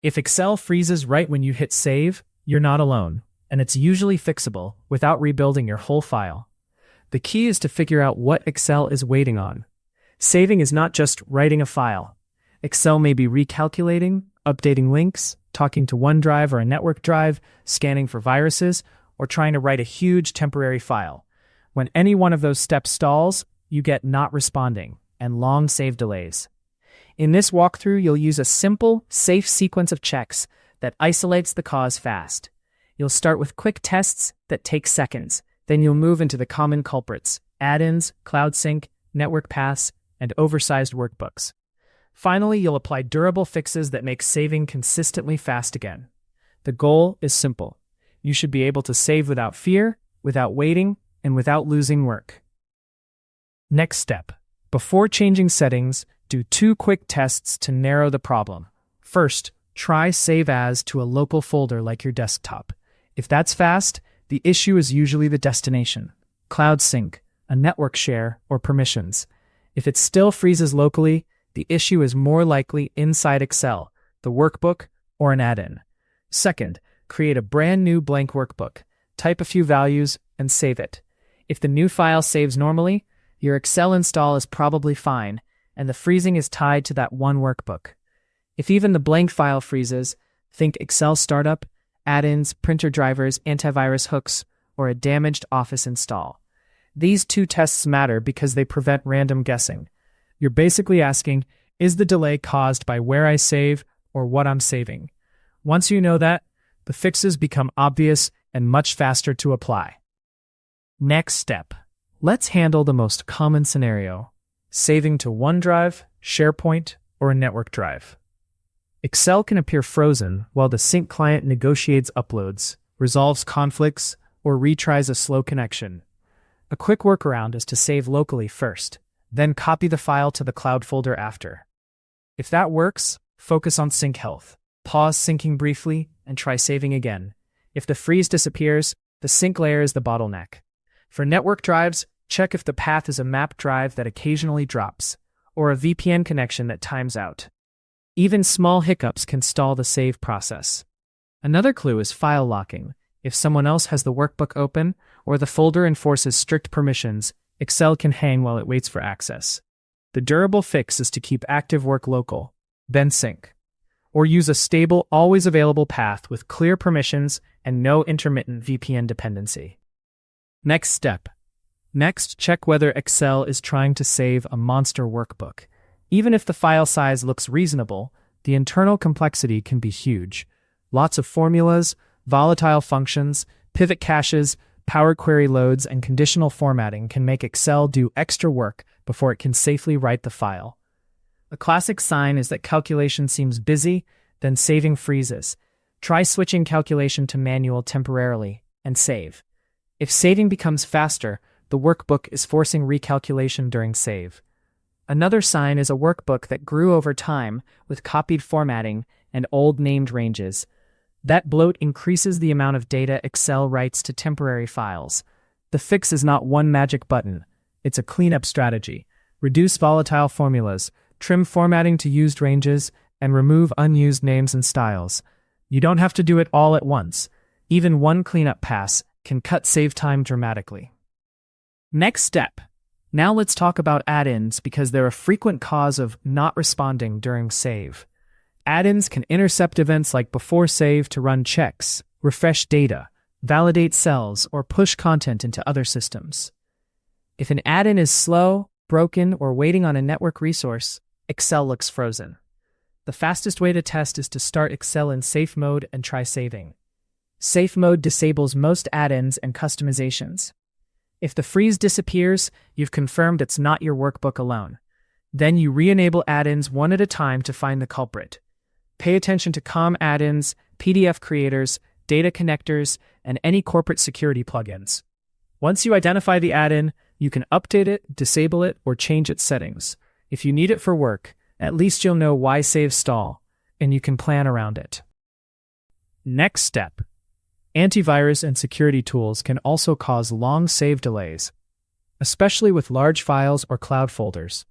If Excel freezes right when you hit save, you're not alone, and it's usually fixable without rebuilding your whole file. The key is to figure out what Excel is waiting on. Saving is not just writing a file. Excel may be recalculating, updating links, talking to OneDrive or a network drive, scanning for viruses, or trying to write a huge temporary file. When any one of those steps stalls, you get not responding and long save delays. In this walkthrough, you'll use a simple, safe sequence of checks that isolates the cause fast. You'll start with quick tests that take seconds. Then you'll move into the common culprits: add-ins, cloud sync, network paths, and oversized workbooks. Finally, you'll apply durable fixes that make saving consistently fast again. The goal is simple. You should be able to save without fear, without waiting, and without losing work. Next step. Before changing settings, do 2 quick tests to narrow the problem. First, try Save As to a local folder like your desktop. If that's fast, the issue is usually the destination: cloud sync, a network share, or permissions. If it still freezes locally, the issue is more likely inside Excel, the workbook, or an add-in. Second, create a brand new blank workbook, type a few values, and save it. If the new file saves normally, your Excel install is probably fine, and the freezing is tied to that one workbook. If even the blank file freezes, think Excel startup, add-ins, printer drivers, antivirus hooks, or a damaged Office install. These 2 tests matter because they prevent random guessing. You're basically asking, is the delay caused by where I save or what I'm saving? Once you know that, the fixes become obvious and much faster to apply. Next step. Let's handle the most common scenario: saving to OneDrive, SharePoint, or a network drive. Excel can appear frozen while the sync client negotiates uploads, resolves conflicts, or retries a slow connection. A quick workaround is to save locally first, then copy the file to the cloud folder after. If that works, focus on sync health. Pause syncing briefly and try saving again. If the freeze disappears, the sync layer is the bottleneck. For network drives, check if the path is a map drive that occasionally drops, or a VPN connection that times out. Even small hiccups can stall the save process. Another clue is file locking. If someone else has the workbook open, or the folder enforces strict permissions, Excel can hang while it waits for access. The durable fix is to keep active work local, then sync. Or use a stable, always available path with clear permissions and no intermittent VPN dependency. Next step. Next, check whether Excel is trying to save a monster workbook. Even if the file size looks reasonable, the internal complexity can be huge. Lots of formulas, volatile functions, pivot caches, Power Query loads, and conditional formatting can make Excel do extra work before it can safely write the file. A classic sign is that calculation seems busy, then saving freezes. Try switching calculation to manual temporarily and save. If saving becomes faster, the workbook is forcing recalculation during save. Another sign is a workbook that grew over time with copied formatting and old named ranges. That bloat increases the amount of data Excel writes to temporary files. The fix is not one magic button. It's a cleanup strategy. Reduce volatile formulas, trim formatting to used ranges, and remove unused names and styles. You don't have to do it all at once. Even one cleanup pass can cut save time dramatically. Next step. Now let's talk about add-ins because they're a frequent cause of not responding during save. Add-ins can intercept events like before save to run checks, refresh data, validate cells, or push content into other systems. If an add-in is slow, broken, or waiting on a network resource, Excel looks frozen. The fastest way to test is to start Excel in safe mode and try saving. Safe mode disables most add-ins and customizations. If the freeze disappears, you've confirmed it's not your workbook alone. Then you re-enable add-ins one at a time to find the culprit. Pay attention to COM add-ins, PDF creators, data connectors, and any corporate security plugins. Once you identify the add-in, you can update it, disable it, or change its settings. If you need it for work, at least you'll know why saves stall, and you can plan around it. Next step. Antivirus and security tools can also cause long save delays, especially with large files or cloud folders.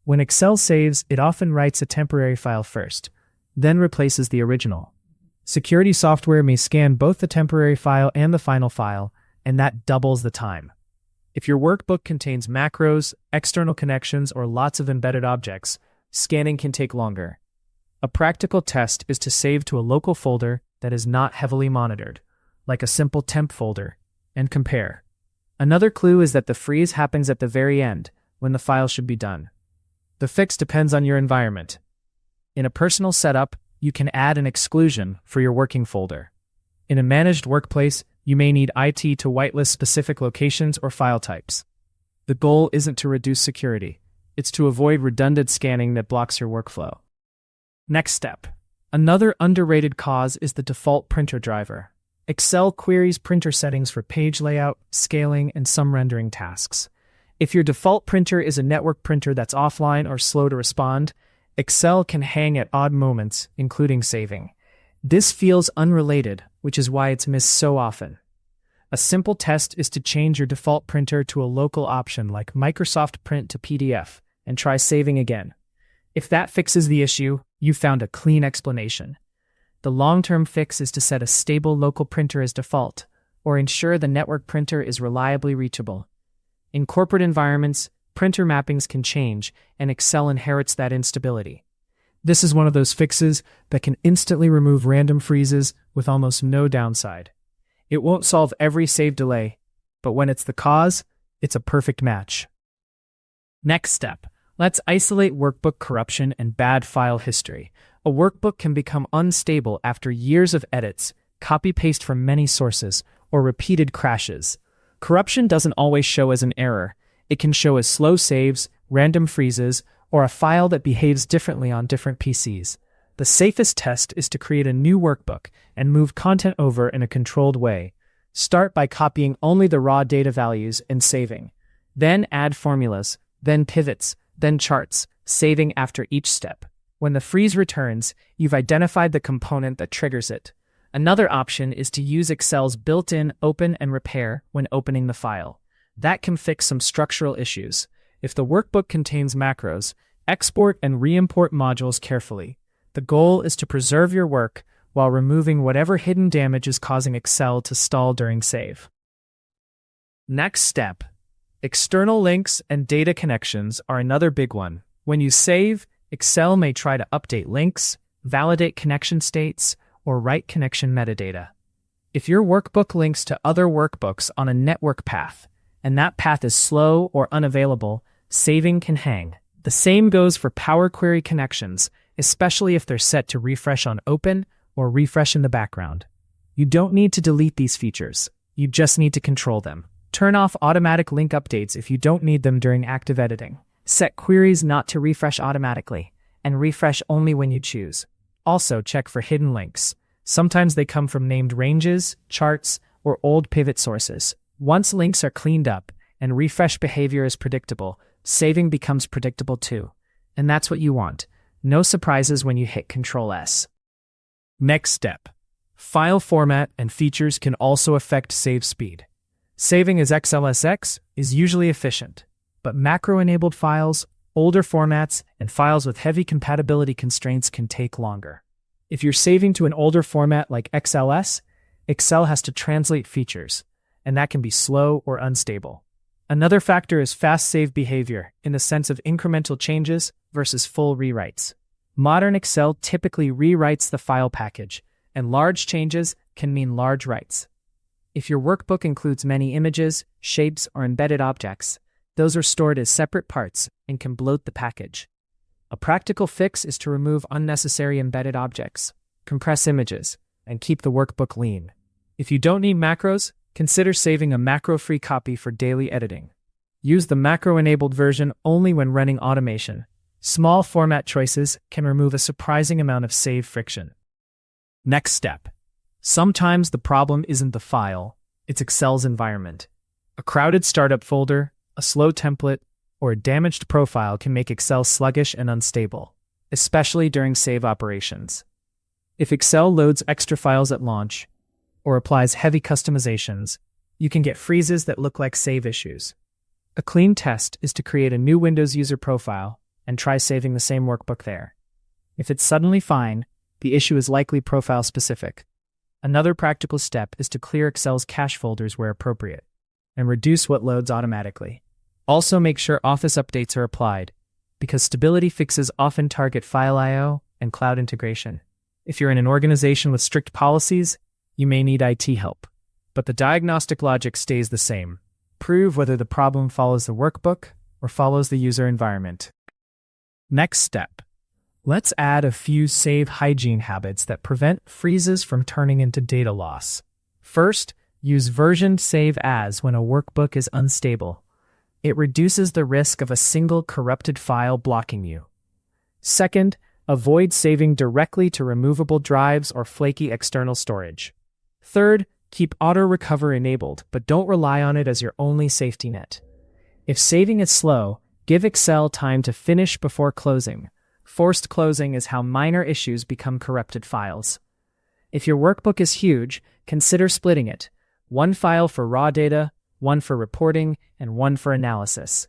When Excel saves, it often writes a temporary file first. then replaces the original. Security software may scan both the temporary file and the final file, and that doubles the time. If your workbook contains macros, external connections, or lots of embedded objects, scanning can take longer. A practical test is to save to a local folder that is not heavily monitored, like a simple temp folder, and compare. Another clue is that the freeze happens at the very end, when the file should be done. The fix depends on your environment. In a personal setup, you can add an exclusion for your working folder. In a managed workplace, you may need IT to whitelist specific locations or file types. The goal isn't to reduce security, it's to avoid redundant scanning that blocks your workflow. Next step. Another underrated cause is the default printer driver. Excel queries printer settings for page layout, scaling, and some rendering tasks. If your default printer is a network printer that's offline or slow to respond, Excel can hang at odd moments, including saving. This feels unrelated, which is why it's missed so often. A simple test is to change your default printer to a local option like Microsoft Print to PDF, and try saving again. If that fixes the issue, you found a clean explanation. The long-term fix is to set a stable local printer as default, or ensure the network printer is reliably reachable. In corporate environments, printer mappings can change, and Excel inherits that instability. This is one of those fixes that can instantly remove random freezes with almost no downside. It won't solve every save delay, but when it's the cause, it's a perfect match. Next step. Let's isolate workbook corruption and bad file history. A workbook can become unstable after years of edits, copy-paste from many sources, or repeated crashes. Corruption doesn't always show as an error. It can show as slow saves, random freezes, or a file that behaves differently on different PCs. The safest test is to create a new workbook and move content over in a controlled way. Start by copying only the raw data values and saving. Then add formulas, then pivots, then charts, saving after each step. When the freeze returns, you've identified the component that triggers it. Another option is to use Excel's built-in open and repair when opening the file. That can fix some structural issues. If the workbook contains macros, export and re-import modules carefully. The goal is to preserve your work while removing whatever hidden damage is causing Excel to stall during save. Next step. External links and data connections are another big one. When you save, Excel may try to update links, validate connection states, or write connection metadata. If your workbook links to other workbooks on a network path, and that path is slow or unavailable, saving can hang. The same goes for Power Query connections, especially if they're set to refresh on open or refresh in the background. You don't need to delete these features. You just need to control them. Turn off automatic link updates if you don't need them during active editing. Set queries not to refresh automatically, and refresh only when you choose. Also, check for hidden links. Sometimes they come from named ranges, charts, or old pivot sources. Once links are cleaned up and refresh behavior is predictable, saving becomes predictable too. And that's what you want. No surprises when you hit Ctrl+S. Next step. File format and features can also affect save speed. Saving as XLSX is usually efficient, but macro-enabled files, older formats, and files with heavy compatibility constraints can take longer. If you're saving to an older format like XLS, Excel has to translate features, and that can be slow or unstable. Another factor is fast save behavior in the sense of incremental changes versus full rewrites. Modern Excel typically rewrites the file package, and large changes can mean large writes. If your workbook includes many images, shapes, or embedded objects, those are stored as separate parts and can bloat the package. A practical fix is to remove unnecessary embedded objects, compress images, and keep the workbook lean. If you don't need macros, consider saving a macro-free copy for daily editing. Use the macro-enabled version only when running automation. Small format choices can remove a surprising amount of save friction. Next step. Sometimes the problem isn't the file, it's Excel's environment. A crowded startup folder, a slow template, or a damaged profile can make Excel sluggish and unstable, especially during save operations. If Excel loads extra files at launch, or applies heavy customizations, you can get freezes that look like save issues. A clean test is to create a new Windows user profile and try saving the same workbook there. If it's suddenly fine, the issue is likely profile specific. Another practical step is to clear Excel's cache folders where appropriate and reduce what loads automatically. Also make sure Office updates are applied, because stability fixes often target file I/O and cloud integration. If you're in an organization with strict policies, you may need IT help. But the diagnostic logic stays the same. Prove whether the problem follows the workbook or follows the user environment. Next step. Let's add a few save hygiene habits that prevent freezes from turning into data loss. First, use versioned save as when a workbook is unstable. It reduces the risk of a single corrupted file blocking you. Second, avoid saving directly to removable drives or flaky external storage. Third, keep auto-recover enabled, but don't rely on it as your only safety net. If saving is slow, give Excel time to finish before closing. Forced closing is how minor issues become corrupted files. If your workbook is huge, consider splitting it. One file for raw data, one for reporting, and one for analysis.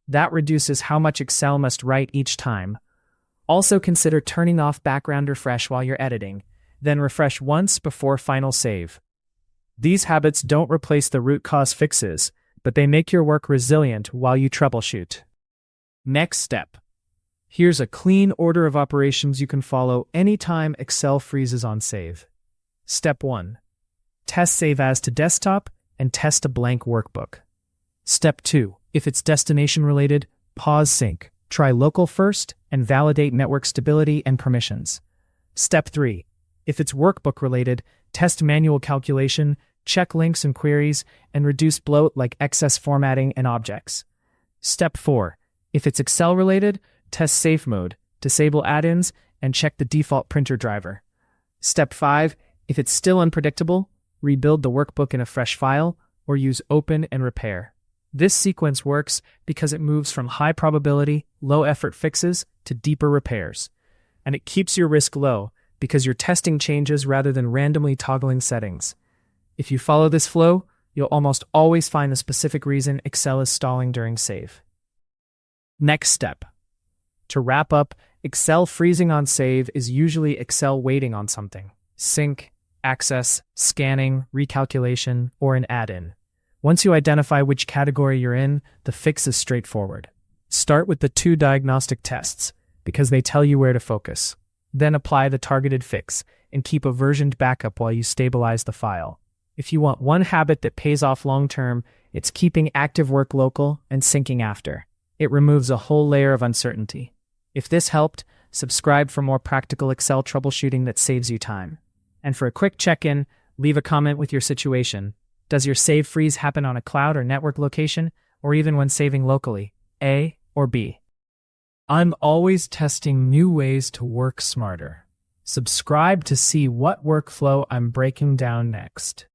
That reduces how much Excel must write each time. Also consider turning off background refresh while you're editing, then refresh once before final save. These habits don't replace the root cause fixes, but they make your work resilient while you troubleshoot. Next step. Here's a clean order of operations you can follow anytime Excel freezes on save. Step 1. Test save as to desktop and test a blank workbook. Step 2. If it's destination related, pause sync. Try local first and validate network stability and permissions. Step 3. If it's workbook related, test manual calculation, check links and queries, and reduce bloat like excess formatting and objects. Step 4. If it's Excel related, test safe mode, disable add-ins, and check the default printer driver. Step 5. If it's still unpredictable, rebuild the workbook in a fresh file or use open and repair. This sequence works because it moves from high probability, low effort fixes to deeper repairs. And it keeps your risk low because you're testing changes rather than randomly toggling settings. If you follow this flow, you'll almost always find the specific reason Excel is stalling during save. Next step. To wrap up, Excel freezing on save is usually Excel waiting on something. Sync, access, scanning, recalculation, or an add-in. Once you identify which category you're in, the fix is straightforward. Start with the 2 diagnostic tests, because they tell you where to focus. Then apply the targeted fix, and keep a versioned backup while you stabilize the file. If you want one habit that pays off long-term, it's keeping active work local and syncing after. It removes a whole layer of uncertainty. If this helped, subscribe for more practical Excel troubleshooting that saves you time. And for a quick check-in, leave a comment with your situation. Does your save freeze happen on a cloud or network location, or even when saving locally? A or B? I'm always testing new ways to work smarter. Subscribe to see what workflow I'm breaking down next.